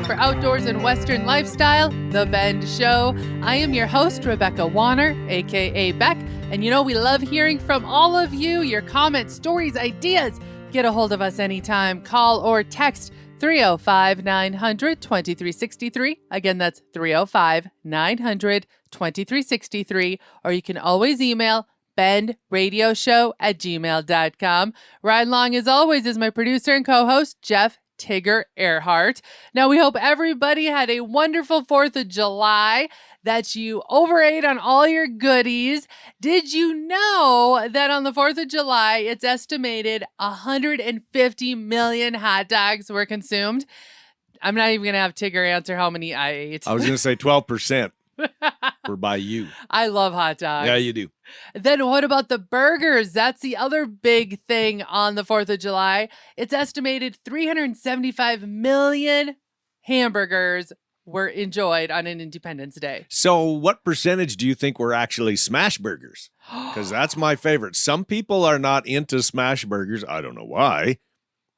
for outdoors and Western lifestyle, The Bend Show. I am your host, Rebecca Wanner, aka Beck, and you know we love hearing from all of you, your comments, stories, ideas. Get a hold of us anytime. Call or text 305-900-2363. Again, that's 305-900-2363. Or you can always email bendradioshow@gmail.com. Ride along, as always, is my producer and co-host, Jeff Tigger Erhardt. Now, we hope everybody had a wonderful 4th of July, that you overate on all your goodies. Did you know that on the 4th of July, it's estimated 150 million hot dogs were consumed? I'm not even going to have Tigger answer how many I ate. I was going to say 12% were by you. I love hot dogs. Yeah, you do. Then what about the burgers? That's the other big thing on the 4th of July. It's estimated 375 million hamburgers were enjoyed on an Independence Day. So what percentage do you think were actually smash burgers? Because that's my favorite. Some people are not into smash burgers. I don't know why.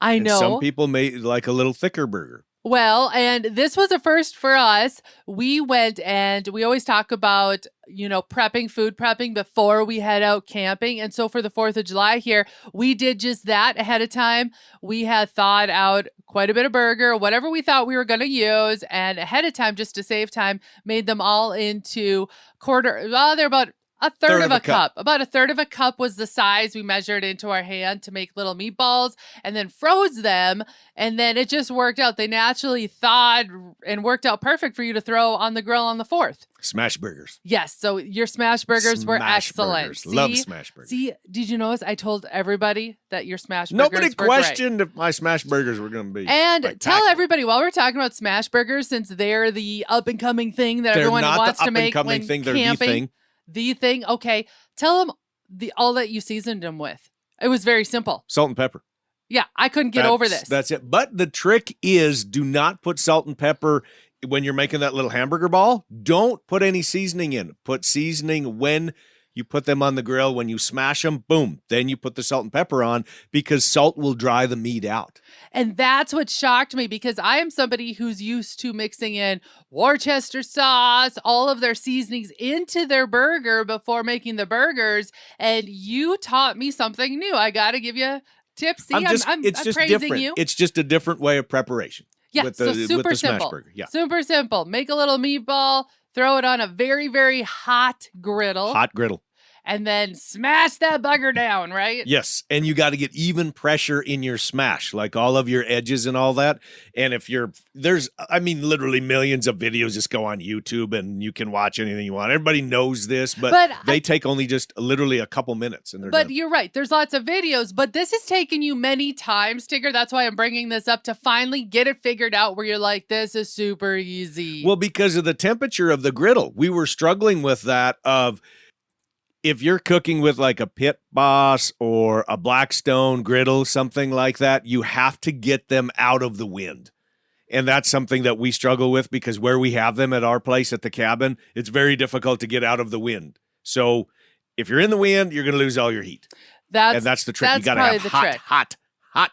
I know. Some people may like a little thicker burger. Well, and this was a first for us. We went and we always talk about, prepping, food prepping before we head out camping. And so for the 4th of July here, we did just that ahead of time. We had thawed out quite a bit of burger, whatever we thought we were going to use. And ahead of time, just to save time, made them all into they're about a third of a cup. About a third of a cup was the size. We measured into our hand to make little meatballs and then froze them. And then it just worked out. They naturally thawed and worked out perfect for you to throw on the grill on the 4th. Smash burgers. Yes. So your smash burgers were excellent. See, love smash burgers. See, did you notice I told everybody that your smash burgers Nobody were questioned great. if my smash burgers were going to be And tell everybody, while we're talking about smash burgers, since they're the up-and-coming thing that everyone wants to make when thing, camping. they're the thing. The thing, okay. Tell them all that you seasoned them with. It was very simple. Salt and pepper. Yeah, I couldn't get over this. That's it. But the trick is, do not put salt and pepper when you're making that little hamburger ball. Don't put any seasoning in. Put seasoning when you put them on the grill. When you smash them, boom. Then you put the salt and pepper on, because salt will dry the meat out. And that's what shocked me, because I am somebody who's used to mixing in Worcester sauce, all of their seasonings into their burger before making the burgers. And you taught me something new. I got to give you tips. See, I'm praising different. you. It's just a different way of preparation. Yeah, with the, so super with the simple. Smash burger. Yeah. Super simple. Make a little meatball, throw it on a very, very hot griddle. Hot griddle. And then smash that bugger down, right? Yes, and you got to get even pressure in your smash, like all of your edges and all that. And if literally millions of videos just go on YouTube and you can watch anything you want. Everybody knows this, but they take only just literally a couple minutes. And they're done. You're right. There's lots of videos, but this has taken you many times, Tigger. That's why I'm bringing this up, to finally get it figured out where you're like, this is super easy. Well, because of the temperature of the griddle, we were struggling with that of, if you're cooking with like a Pit Boss or a Blackstone griddle, something like that, you have to get them out of the wind. And that's something that we struggle with, because where we have them at our place at the cabin, it's very difficult to get out of the wind. So if you're in the wind, you're going to lose all your heat. That's the trick. You got to have hot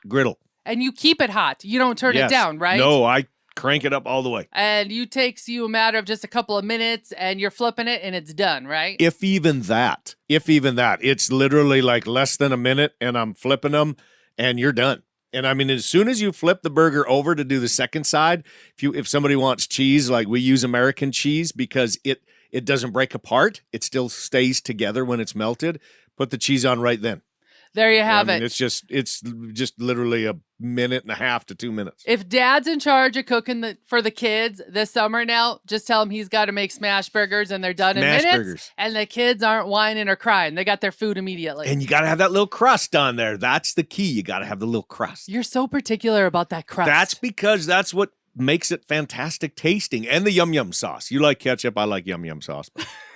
griddle. And you keep it hot. You don't turn it down, right? No, I crank it up all the way. And it takes you a matter of just a couple of minutes, and you're flipping it and it's done, right? If even that. It's literally like less than a minute, and I'm flipping them and you're done. And I mean, as soon as you flip the burger over to do the second side, if somebody wants cheese, like we use American cheese because it doesn't break apart. It still stays together when it's melted. Put the cheese on right then. There you have it. It's just literally a minute and a half to 2 minutes. If Dad's in charge of cooking for the kids this summer now, just tell him he's got to make smash burgers, and they're done in minutes. Burgers. And the kids aren't whining or crying. They got their food immediately. And you got to have that little crust on there. That's the key. You got to have the little crust. You're so particular about that crust. That's because that's what makes it fantastic tasting. And the yum yum sauce. You like ketchup. I like yum yum sauce.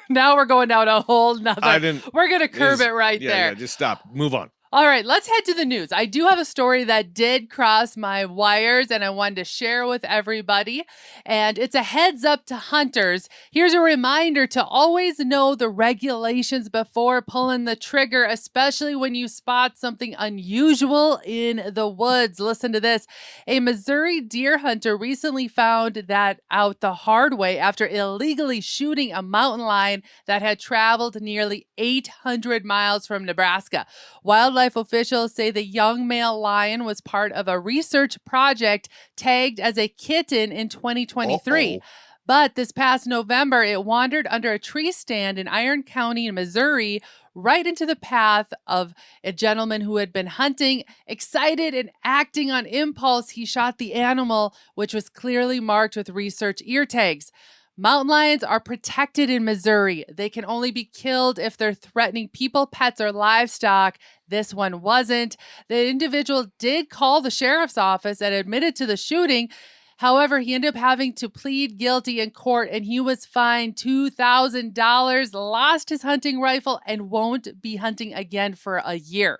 Now we're going down a whole nother. We're going to curb it right there. Yeah, just stop. Move on. All right, let's head to the news. I do have a story that did cross my wires and I wanted to share with everybody. And it's a heads up to hunters. Here's a reminder to always know the regulations before pulling the trigger, especially when you spot something unusual in the woods. Listen to this. A Missouri deer hunter recently found that out the hard way after illegally shooting a mountain lion that had traveled nearly 800 miles from Nebraska. Wildlife officials say the young male lion was part of a research project tagged as a kitten in 2023. Uh-oh. But this past November, it wandered under a tree stand in Iron County in Missouri, right into the path of a gentleman who had been hunting. Excited and acting on impulse, he shot the animal, which was clearly marked with research ear tags. Mountain lions are protected in Missouri. They can only be killed if they're threatening people, pets, or livestock. This one wasn't. The individual did call the sheriff's office and admitted to the shooting. However, he ended up having to plead guilty in court and he was fined $2,000, lost his hunting rifle, and won't be hunting again for a year.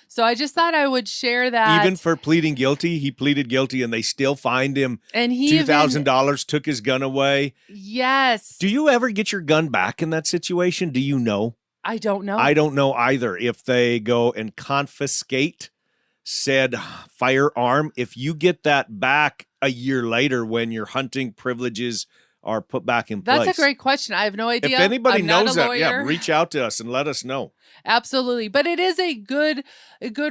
So I just thought I would share that. Even for pleading guilty, he pleaded guilty and they still fined him and he $2,000, took his gun away. Yes. Do you ever get your gun back in that situation? Do you know? I don't know. I don't know either. If they go and confiscate said firearm, if you get that back a year later when your hunting privileges are put back in place. That's a great question. I have no idea. If anybody I'm not knows a that, lawyer. reach out to us and let us know. Absolutely. But it is a good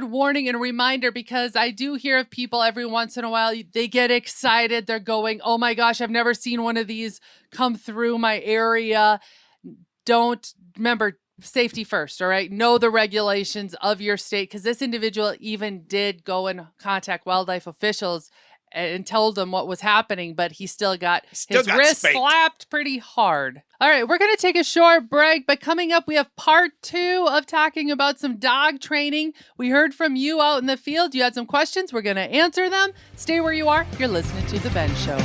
warning and reminder because I do hear of people every once in a while, they get excited. They're going, oh my gosh, I've never seen one of these come through my area. Remember, safety first, all right? Know the regulations of your state because this individual even did go and contact wildlife officials and told them what was happening, but he still got his wrist slapped pretty hard. All right, we're going to take a short break, but coming up, we have part 2 of talking about some dog training. We heard from you out in the field. You had some questions. We're going to answer them. Stay where you are. You're listening to The Ben Show.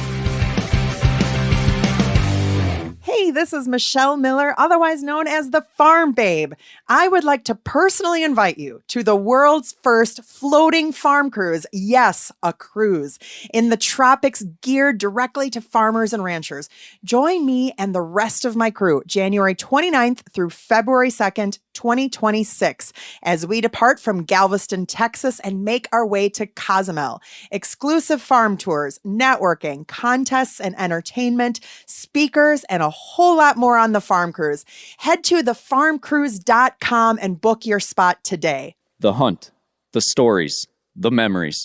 Hey, this is Michelle Miller, otherwise known as the Farm Babe. I would like to personally invite you to the world's first floating farm cruise. Yes, a cruise in the tropics geared directly to farmers and ranchers. Join me and the rest of my crew January 29th through February 2nd, 2026, as we depart from Galveston, Texas, and make our way to Cozumel. Exclusive farm tours, networking, contests and entertainment, speakers, and a whole lot more on the Farm Cruise. Head to thefarmcruise.com and book your spot today. The hunt, the stories, the memories.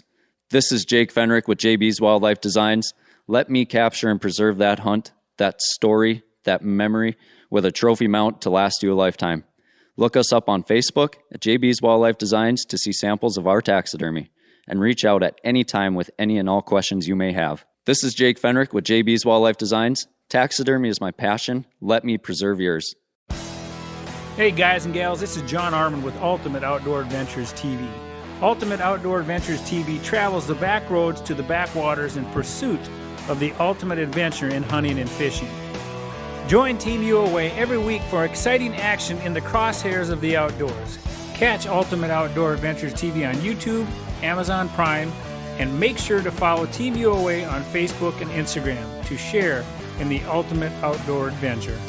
This is Jake Fenrick with JB's Wildlife Designs. Let me capture and preserve that hunt, that story, that memory with a trophy mount to last you a lifetime. Look us up on Facebook at JB's Wildlife Designs to see samples of our taxidermy and reach out at any time with any and all questions you may have. This is Jake Fenrick with JB's Wildlife Designs. Taxidermy is my passion. Let me preserve yours. Hey guys and gals, this is John Arman with Ultimate Outdoor Adventures TV. Ultimate Outdoor Adventures TV travels the back roads to the backwaters in pursuit of the ultimate adventure in hunting and fishing. Join Team UOA every week for exciting action in the crosshairs of the outdoors. Catch Ultimate Outdoor Adventures TV on YouTube, Amazon Prime, and make sure to follow Team UOA on Facebook and Instagram to share in the ultimate outdoor adventure.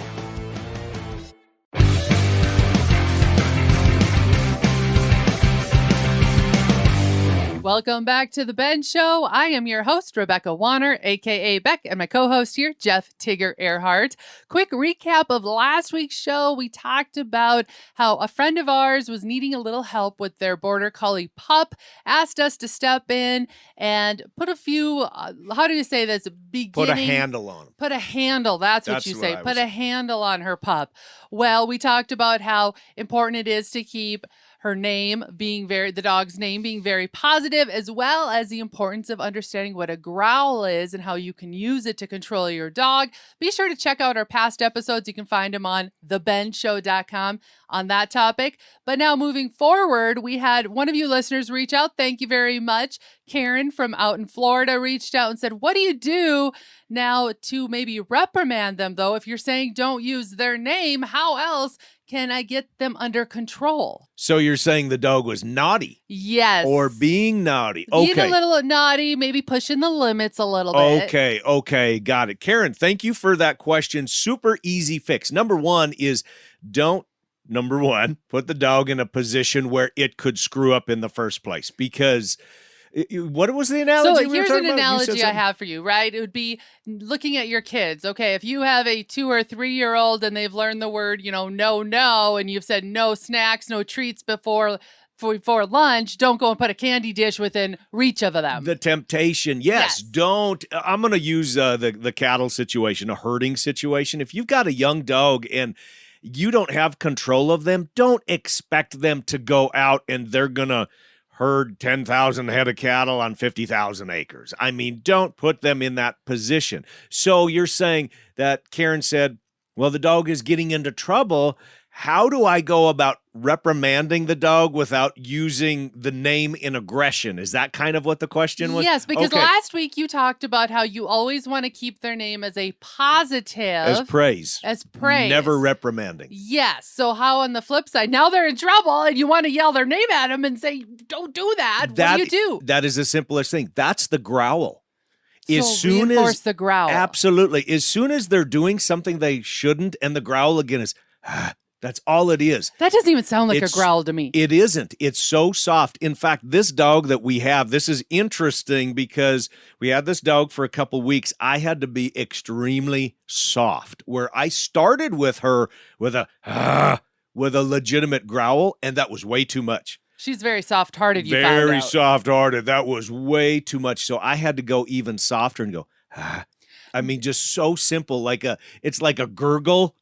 Welcome back to The Ben Show. I am your host, Rebecca Wanner, a.k.a. Beck, and my co-host here, Jeff Tigger Erhardt. Quick recap of last week's show. We talked about how a friend of ours was needing a little help with their Border Collie pup, asked us to step in and put a few, how do you say this? Put a handle on him. Put a handle, that's what you say. Put a handle on her pup. Well, we talked about how important it is to keep her name being the dog's name being very positive, as well as the importance of understanding what a growl is and how you can use it to control your dog. Be sure to check out our past episodes. You can find them on thebenshow.com on that topic. But now moving forward, we had one of you listeners reach out. Thank you very much. Karen from out in Florida reached out and said, what do you do now to maybe reprimand them, though? If you're saying don't use their name, how else can I get them under control? So you're saying the dog was naughty Yes. or being naughty. Being a Okay. little naughty, maybe pushing the limits a little bit. Okay. Got it. Karen, thank you for that question. Super easy fix. Number one, put the dog in a position where it could screw up in the first place. Because what was the analogy? So we were here's talking an about? You said analogy I something? have for you, right? It would be looking at your kids. Okay, if you have a 2 or 3-year-old and they've learned the word, no, and you've said no snacks, no treats before lunch, don't go and put a candy dish within reach of them. The temptation. Yes. Don't. I'm going to use the cattle situation, a herding situation. If you've got a young dog and you don't have control of them, don't expect them to go out and they're going to herd 10,000 head of cattle on 50,000 acres. I mean, don't put them in that position. So you're saying that Karen said, well, the dog is getting into trouble. How do I go about reprimanding the dog without using the name in aggression? Is that kind of what the question was? Yes, because Okay. last week you talked about how you always want to keep their name as a positive. As praise. Never reprimanding. Yes. So how on the flip side, now they're in trouble and you want to yell their name at them and say, don't do that. What do you do? That is the simplest thing. That's the growl. So reinforce the growl. Absolutely. As soon as they're doing something they shouldn't, and the growl again is, that's all it is. That doesn't even sound like a growl to me. It isn't. It's so soft. In fact, this dog that we have, this is interesting because we had this dog for a couple weeks. I had to be extremely soft, where I started with her with a legitimate growl, and that was way too much. She's very soft-hearted, you found Very out. soft-hearted. That was way too much. So I had to go even softer and go, I mean, just so simple. It's like a gurgle.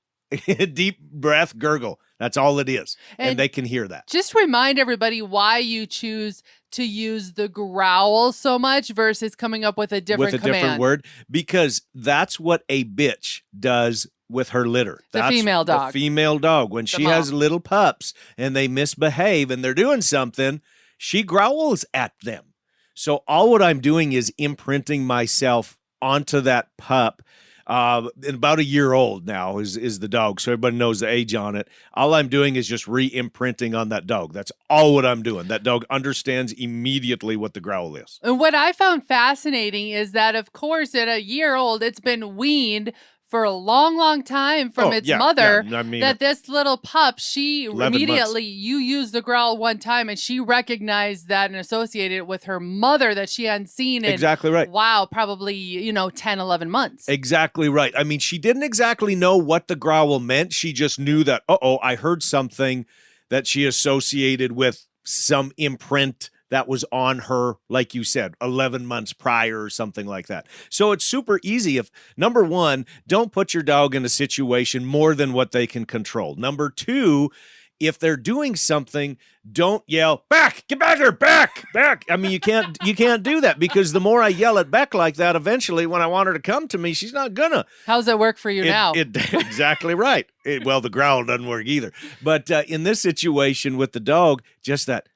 Deep breath gurgle. That's all it is. And they can hear that. Just remind everybody why you choose to use the growl so much versus coming up with a different command. Different word. Because that's what a bitch does with her litter. The That's female dog. The female dog. When she has little pups and they misbehave and they're doing something, she growls at them. So all what I'm doing is imprinting myself onto that pup. And about a year old now is the dog, so everybody knows the age on it. All I'm doing is just re-imprinting on that dog. That's all what I'm doing. That dog understands immediately what the growl is. And what I found fascinating is that, of course, at a year old, it's been weaned for a long, long time from its mother. Yeah. I mean, that this little pup, she 11 immediately, you used the growl one time and she recognized that and associated it with her mother that she hadn't seen in, exactly right. Wow, probably, 10, 11 months. Exactly right. I mean, she didn't exactly know what the growl meant. She just knew that, I heard something that she associated with some imprint that was on her, like you said, 11 months prior or something like that. So it's super easy. Number one, don't put your dog in a situation more than what they can control. Number two, if they're doing something, don't yell, back, get back here, back. I mean, you can't do that, because the more I yell at Beck like that, eventually when I want her to come to me, she's not gonna. How's that work for you now? Exactly right. Well, the growl doesn't work either. But in this situation with the dog, just that,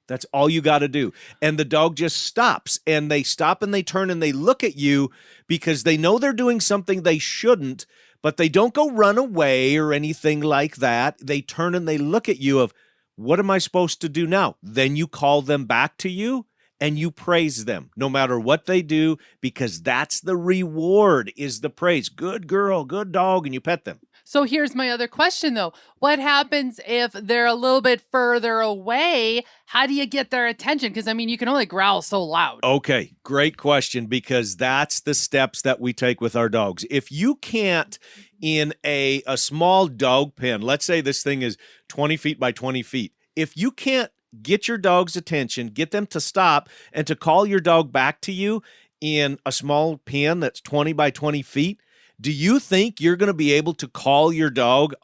that's all you got to do. And the dog just stops, and they stop and they turn and they look at you because they know they're doing something they shouldn't, but they don't go run away or anything like that. They turn and they look at you of, what am I supposed to do now? Then you call them back to you and you praise them no matter what they do, because that's the reward, is the praise. Good girl, good dog, and you pet them. So here's my other question, though. What happens if they're a little bit further away? How do you get their attention? Because, I mean, you can only growl so loud. Okay, great question, because that's the steps that we take with our dogs. If you can't, in a small dog pen, let's say this thing is 20 feet by 20 feet, if you can't get your dog's attention, get them to stop and to call your dog back to you in a small pen that's 20 by 20 feet, do you think you're going to be able to call your dog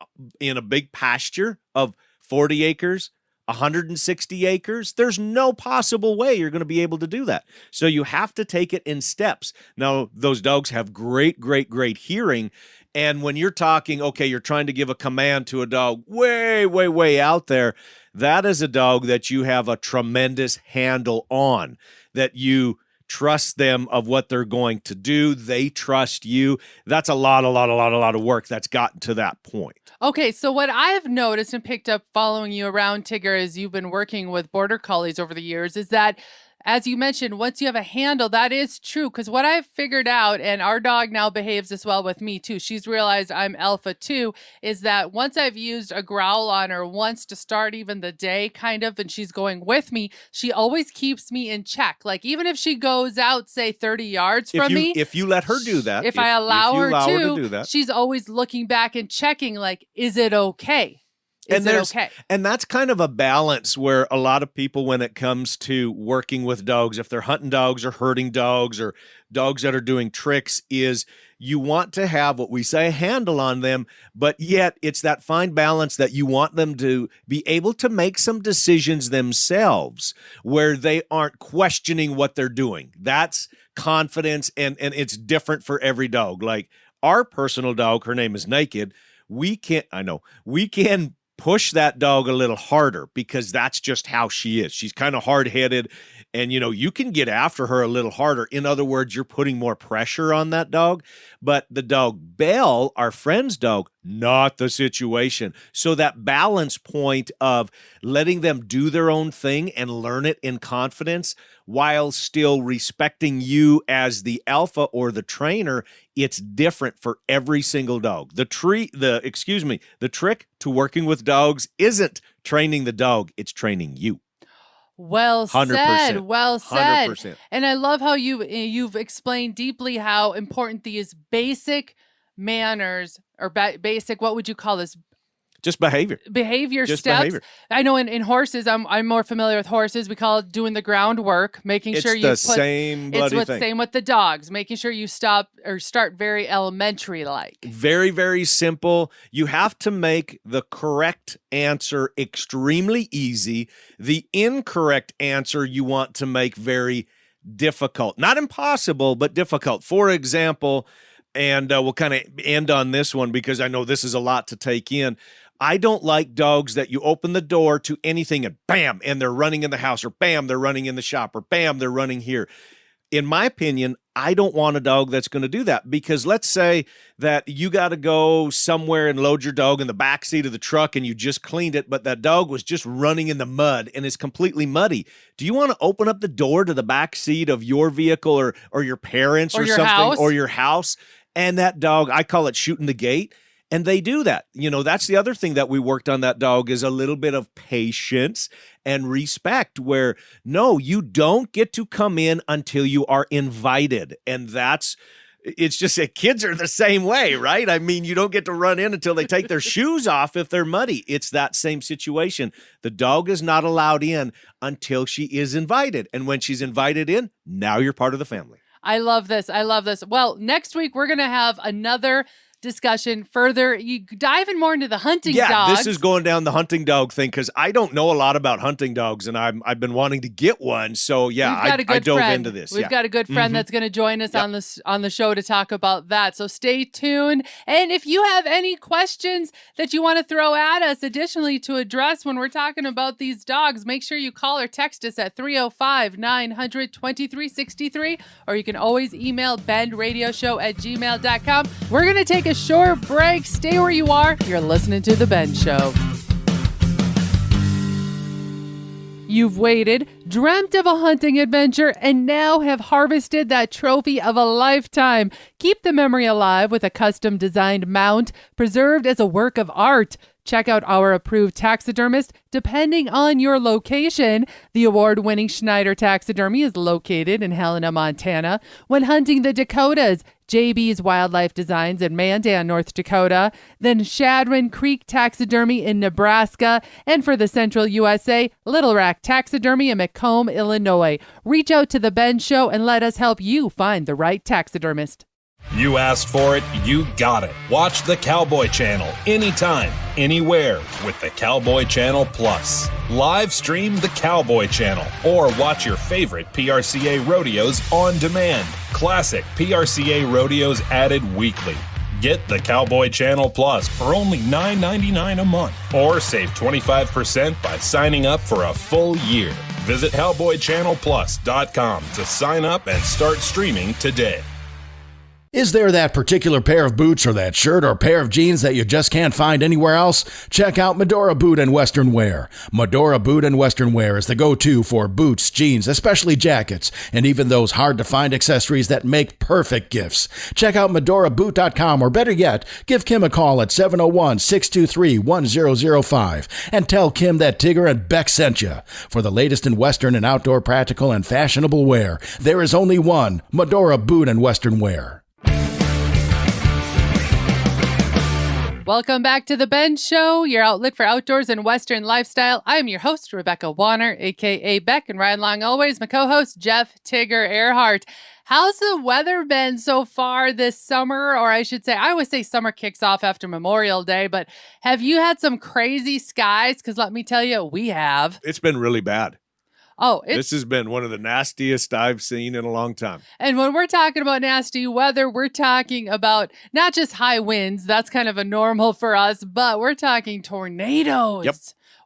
in a big pasture of 40 acres, 160 acres? There's no possible way you're going to be able to do that. So you have to take it in steps. Now, those dogs have great, great, great hearing. And when you're talking, okay, you're trying to give a command to a dog way, way, way out there, that is a dog that you have a tremendous handle on, that you trust them of what they're going to do. They trust you. That's a lot of work that's gotten to that point. Okay, so what I've noticed and picked up following you around, Tigger, as you've been working with Border Collies over the years, is that, as you mentioned, once you have a handle, that is true. Because what I've figured out, and our dog now behaves this well with me too, she's realized I'm alpha too, is that once I've used a growl on her once to start even the day, kind of, and she's going with me, she always keeps me in check. Like, even if she goes out, say, 30 yards from me. If you let her do that. If I allow her to do that. She's always looking back and checking, like, is it okay? Is it okay? And that's kind of a balance where a lot of people, when it comes to working with dogs, if they're hunting dogs or herding dogs or dogs that are doing tricks, is you want to have what we say a handle on them, but yet it's that fine balance that you want them to be able to make some decisions themselves where they aren't questioning what they're doing. That's confidence, and it's different for every dog. Like our personal dog, her name is Naked. We can push that dog a little harder because that's just how she is. She's kind of hard-headed, and you can get after her a little harder. In other words, you're putting more pressure on that dog. But the dog Belle, our friend's dog, not the situation. So that balance point of letting them do their own thing and learn it in confidence while still respecting you as the alpha or the trainer, it's different for every single dog. The trick to working with dogs isn't training the dog, it's training you. Well 100%. said. Well said. 100%. And I love how you've explained deeply how important these basic manners or basic, what would you call this? Just behavior. Just steps. Behavior. I know in horses, I'm more familiar with horses. We call it doing the groundwork, making sure you It's the same bloody thing. Same with the dogs, making sure you stop or start very elementary like. Very, very simple. You have to make the correct answer extremely easy. The incorrect answer you want to make very difficult. Not impossible, but difficult. For example, and we'll kind of end on this one because I know this is a lot to take in. I don't like dogs that you open the door to anything and bam, and they're running in the house, or bam, they're running in the shop, or bam, they're running here. In my opinion, I don't want a dog that's going to do that, because let's say that you got to go somewhere and load your dog in the back seat of the truck and you just cleaned it, but that dog was just running in the mud and is completely muddy. Do you want to open up the door to the back seat of your vehicle or your parents or your something house? Or your house? And that dog, I call it shooting the gate. And they do that. That's the other thing that we worked on that dog is a little bit of patience and respect where, no, you don't get to come in until you are invited. And it's just that kids are the same way, right? I mean, you don't get to run in until they take their shoes off if they're muddy. It's that same situation. The dog is not allowed in until she is invited. And when she's invited in, now you're part of the family. I love this. Well, next week we're going to have another discussion further. You diving more into the hunting dogs. Yeah, this is going down the hunting dog thing because I don't know a lot about hunting dogs, and I've been wanting to get one. So yeah, I dove into this. We've got a good friend that's going to join us on the show to talk about that. So stay tuned. And if you have any questions that you want to throw at us, additionally to address when we're talking about these dogs, make sure you call or text us at 305-900-2363, or you can always email bendradioshow@gmail.com. We're going to take a short break. Stay where you are. You're listening to The Ben Show. You've waited, dreamt of a hunting adventure, and now have harvested that trophy of a lifetime. Keep the memory alive with a custom-designed mount, preserved as a work of art. Check out our approved taxidermist depending on your location. The award-winning Schneider Taxidermy is located in Helena, Montana. When hunting the Dakotas, JB's Wildlife Designs in Mandan, North Dakota. Then Shadron Creek Taxidermy in Nebraska. And for the Central USA, Little Rack Taxidermy in Macomb, Illinois. Reach out to The Ben Show and let us help you find the right taxidermist. You asked for it, you got it. Watch the Cowboy Channel anytime, anywhere with the Cowboy Channel Plus. Live stream the Cowboy Channel or watch your favorite PRCA rodeos on demand. Classic PRCA rodeos added weekly. Get the Cowboy Channel Plus for only $9.99 a month, or save 25% by signing up for a full year. Visit cowboychannelplus.com to sign up and start streaming today. Is there that particular pair of boots or that shirt or pair of jeans that you just can't find anywhere else? Check out Medora Boot and Western Wear. Medora Boot and Western Wear is the go-to for boots, jeans, especially jackets, and even those hard-to-find accessories that make perfect gifts. Check out medoraboot.com, or better yet, give Kim a call at 701-623-1005 and tell Kim that Tigger and BEC sent you. For the latest in Western and outdoor practical and fashionable wear, there is only one, Medora Boot and Western Wear. Welcome back to The Ben Show, your outlet for outdoors and Western lifestyle. I'm your host, Rebecca Wanner, a.k.a. Beck, and right along always, my co-host, Jeff Tigger Erhardt. How's the weather been so far this summer? Or I should say, I always say summer kicks off after Memorial Day, but have you had some crazy skies? Because let me tell you, we have. It's been really bad. Oh, this has been one of the nastiest I've seen in a long time. And when we're talking about nasty weather, we're talking about not just high winds. That's kind of a normal for us, but we're talking tornadoes. Yep.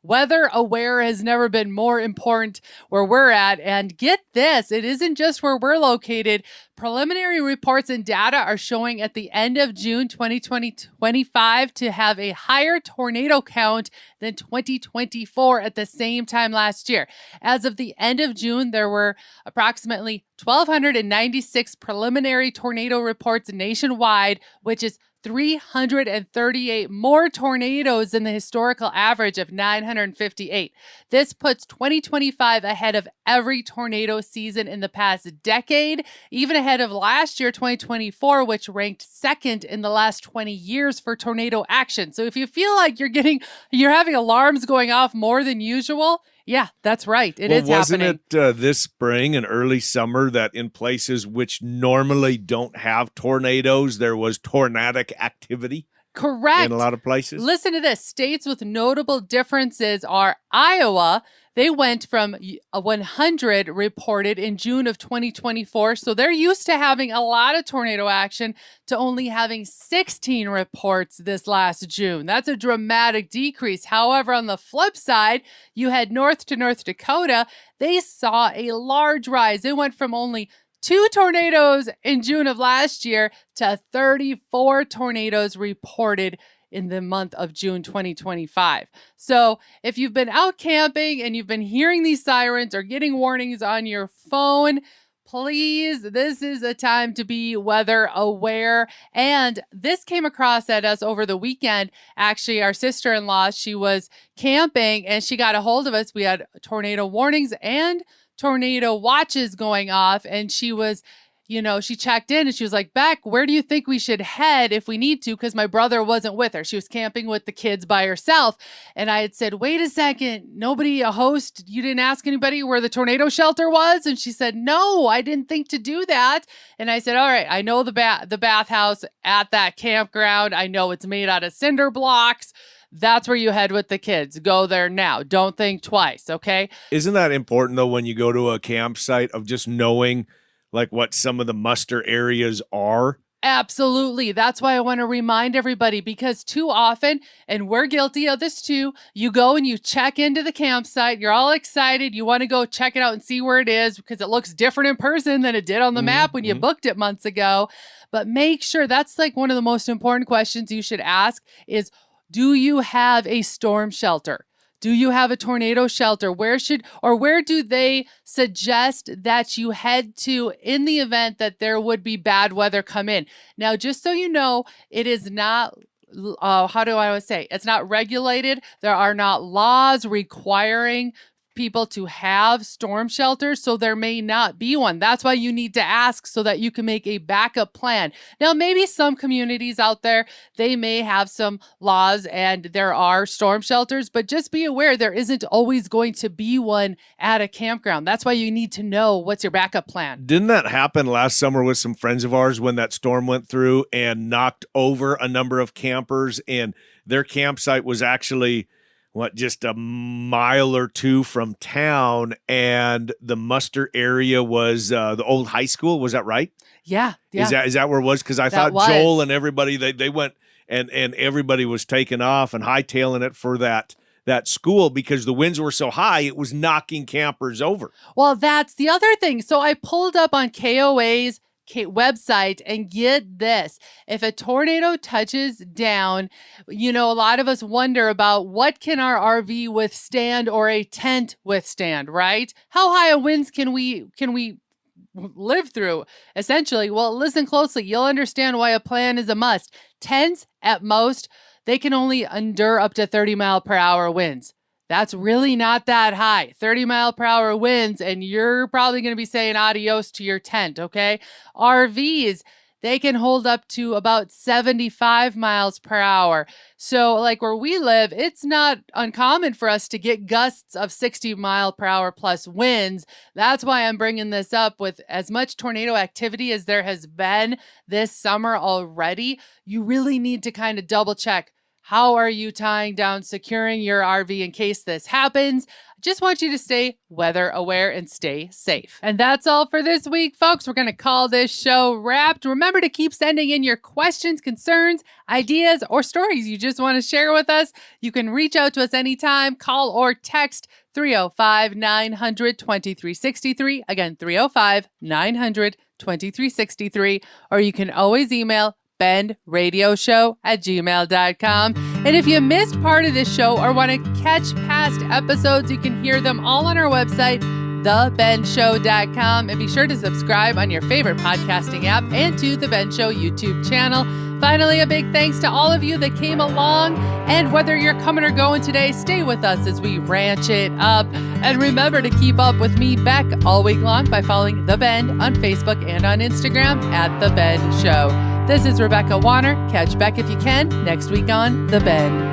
Weather aware has never been more important where we're at. And get this, it isn't just where we're located. Preliminary reports and data are showing at the end of June 2025 to have a higher tornado count than 2024 at the same time last year. As of the end of June, there were approximately 1,296 preliminary tornado reports nationwide, which is 338 more tornadoes than the historical average of 958. This puts 2025 ahead of every tornado season in the past decade, even ahead of last year, 2024, which ranked second in the last 20 years for tornado action. So if you feel like you're having alarms going off more than usual, yeah, that's right. It is wasn't happening. it this spring and early summer that in places which normally don't have tornadoes, there was tornadic activity? Correct. In a lot of places. Listen to this. States with notable differences are Iowa. They went from 100 reported in June of 2024. So they're used to having a lot of tornado action to only having 16 reports this last June. That's a dramatic decrease. However, on the flip side, you had North Dakota. They saw a large rise. They went from only 2 tornadoes in June of last year to 34 tornadoes reported in the month of June 2025. So if you've been out camping and you've been hearing these sirens or getting warnings on your phone, please, this is a time to be weather aware. And this came across at us over the weekend. Actually, our sister-in-law, she was camping and she got a hold of us. We had tornado warnings and tornado watches going off, and she was, she checked in and she was like, Beck, where do you think we should head if we need to? Because my brother wasn't with her. She was camping with the kids by herself. And I had said, wait a second, a host, you didn't ask anybody where the tornado shelter was? And she said, no, I didn't think to do that. And I said, all right, I know the bathhouse at that campground. I know it's made out of cinder blocks. That's where you head with the kids. Go there now. Don't think twice, okay? Isn't that important, though, when you go to a campsite, of just knowing like what some of the muster areas are? Absolutely. That's why I want to remind everybody, because too often, and we're guilty of this too, you go and you check into the campsite. You're all excited. You want to go check it out and see where it is because it looks different in person than it did on the map when you booked it months ago. But make sure, that's like one of the most important questions you should ask is, do you have a storm shelter? Do you have a tornado shelter? Where do they suggest that you head to in the event that there would be bad weather come in? Now, just so you know, it is not, it's not regulated. There are not laws requiring people to have storm shelters, so there may not be one. That's why you need to ask so that you can make a backup plan. Now, maybe some communities out there, they may have some laws and there are storm shelters, but just be aware there isn't always going to be one at a campground. That's why you need to know what's your backup plan. Didn't that happen last summer with some friends of ours when that storm went through and knocked over a number of campers, and their campsite was actually just a mile or two from town, and the muster area was the old high school. Was that right? Yeah. Is that where it was? Because I thought was. Joel and everybody, they went and everybody was taking off and hightailing it for that school because the winds were so high, it was knocking campers over. Well, that's the other thing. So I pulled up on KOA's website, and get this. If a tornado touches down, a lot of us wonder about what can our RV withstand or a tent withstand, right? How high of winds can we live through, essentially? Well, listen closely. You'll understand why a plan is a must. Tents, at most, they can only endure up to 30 mile per hour winds. That's really not that high. 30 mile per hour winds, and you're probably going to be saying adios to your tent, okay? RVs, they can hold up to about 75 miles per hour. So like where we live, it's not uncommon for us to get gusts of 60 mile per hour plus winds. That's why I'm bringing this up. With as much tornado activity as there has been this summer already, you really need to kind of double check. How are you tying down, securing your RV in case this happens? I just want you to stay weather aware and stay safe. And that's all for this week, folks. We're going to call this show wrapped. Remember to keep sending in your questions, concerns, ideas, or stories you just want to share with us. You can reach out to us anytime, call or text 305-900-2363. Again, 305-900-2363. Or you can always email bendradioshow@gmail.com. And if you missed part of this show or want to catch past episodes, you can hear them all on our website, thebendshow.com. And be sure to subscribe on your favorite podcasting app and to The Ben Show YouTube channel. Finally, a big thanks to all of you that came along. And whether you're coming or going today, stay with us as we ranch it up. And remember to keep up with me, Beck, all week long by following The Bend on Facebook and on Instagram @The Ben Show. This is Rebecca Wanner. Catch Beck if you can next week on The Bend.